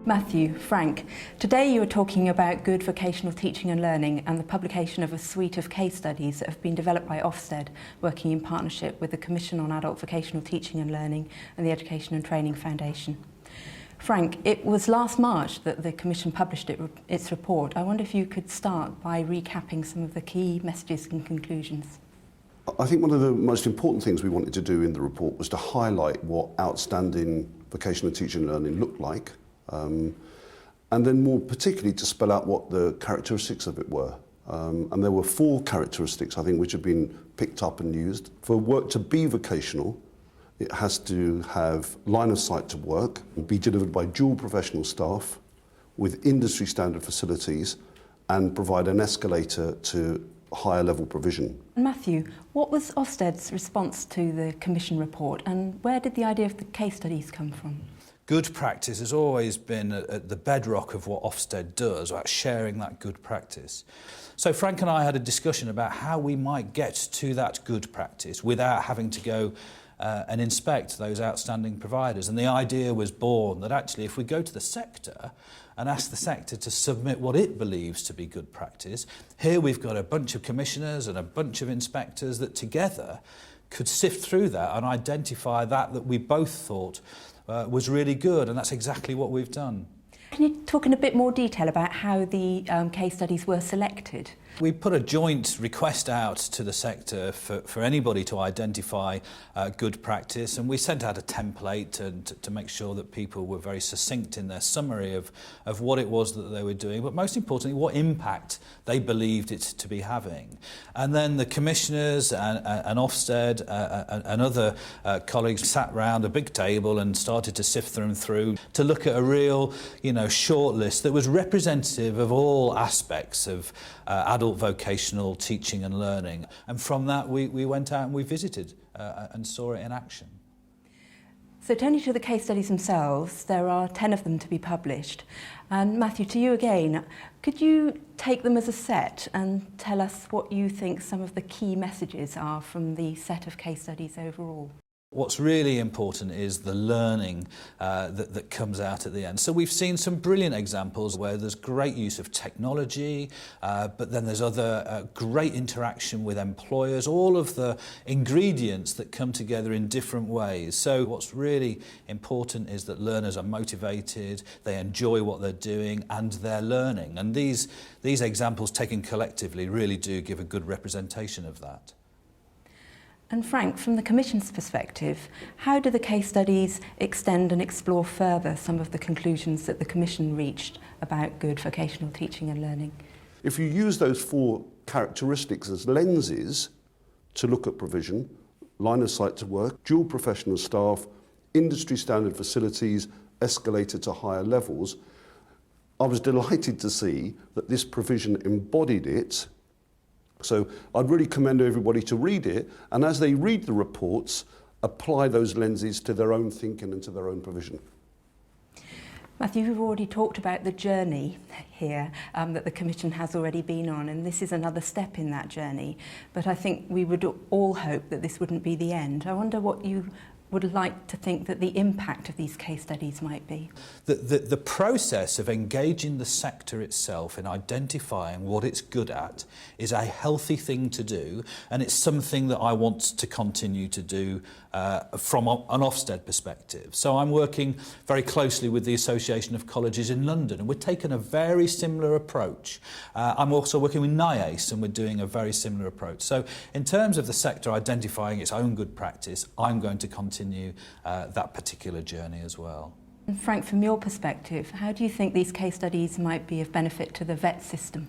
Matthew, Frank, today you are talking about good vocational teaching and learning and the publication of a suite of case studies that have been developed by Ofsted, working in partnership with the Commission on Adult Vocational Teaching and Learning and the Education and Training Foundation. Frank, it was last March that the Commission published its report. I wonder if you could start by recapping some of the key messages and conclusions. I think one of the most important things we wanted to do in the report was to highlight what outstanding vocational teaching and learning looked like, and then more particularly to spell out what the characteristics of it were. And there were 4 characteristics, I think, which have been picked up and used. For work to be vocational, it has to have line of sight to work, be delivered by dual professional staff with industry standard facilities, and provide an escalator to higher level provision. Matthew, what was Ofsted's response to the Commission report, and where did the idea of the case studies come from? Good practice has always been at the bedrock of what Ofsted does, about sharing that good practice. So Frank and I had a discussion about how we might get to that good practice without having to go and inspect those outstanding providers. And the idea was born that actually if we go to the sector and ask the sector to submit what it believes to be good practice, here we've got a bunch of commissioners and a bunch of inspectors that together could sift through that and identify that we both thought was really good, and that's exactly what we've done. Can you talk in a bit more detail about how the case studies were selected? We put a joint request out to the sector for anybody to identify good practice, and we sent out a template to make sure that people were very succinct in their summary of what it was that they were doing, but most importantly what impact they believed it to be having. And then the commissioners and Ofsted and other colleagues sat round a big table and started to sift them through to look at a real, short list that was representative of all aspects of adult vocational teaching and learning. And from that we went out and we visited and saw it in action. So turning to the case studies themselves, there are 10 of them to be published. And Matthew, to you again, could you take them as a set and tell us what you think some of the key messages are from the set of case studies overall? What's really important is the learning that comes out at the end. So we've seen some brilliant examples where there's great use of technology, but then there's other great interaction with employers, all of the ingredients that come together in different ways. So what's really important is that learners are motivated, they enjoy what they're doing, and they're learning. And these examples taken collectively really do give a good representation of that. And Frank, from the Commission's perspective, how do the case studies extend and explore further some of the conclusions that the Commission reached about good vocational teaching and learning? If you use those 4 characteristics as lenses to look at provision, line of sight to work, dual professional staff, industry standard facilities, escalated to higher levels, I was delighted to see that this provision embodied it. So I'd really commend everybody to read it, and as they read the reports, apply those lenses to their own thinking and to their own provision. Matthew, we've already talked about the journey here that the Commission has already been on, and this is another step in that journey. But I think we would all hope that this wouldn't be the end. I wonder what you would like to think that the impact of these case studies might be. The process of engaging the sector itself in identifying what it's good at is a healthy thing to do, and it's something that I want to continue to do from an Ofsted perspective. So I'm working very closely with the Association of Colleges in London, and we're taking a very similar approach. I'm also working with NIACE, and we're doing a very similar approach. So in terms of the sector identifying its own good practice, I'm going to continue that particular journey as well. And Frank, from your perspective, how do you think these case studies might be of benefit to the vet system?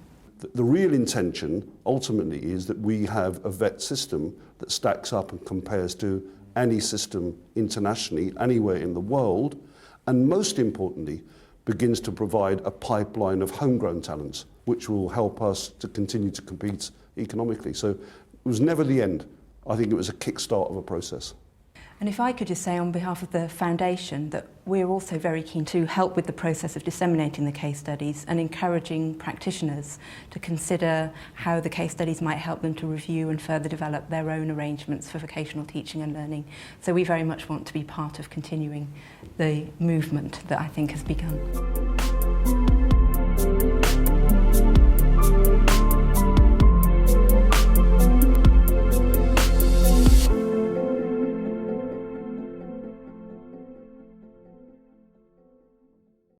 The real intention ultimately is that we have a vet system that stacks up and compares to any system internationally, anywhere in the world, and most importantly, begins to provide a pipeline of homegrown talents, which will help us to continue to compete economically. So it was never the end. I think it was a kickstart of a process. And if I could just say on behalf of the Foundation that we're also very keen to help with the process of disseminating the case studies and encouraging practitioners to consider how the case studies might help them to review and further develop their own arrangements for vocational teaching and learning. So we very much want to be part of continuing the movement that I think has begun.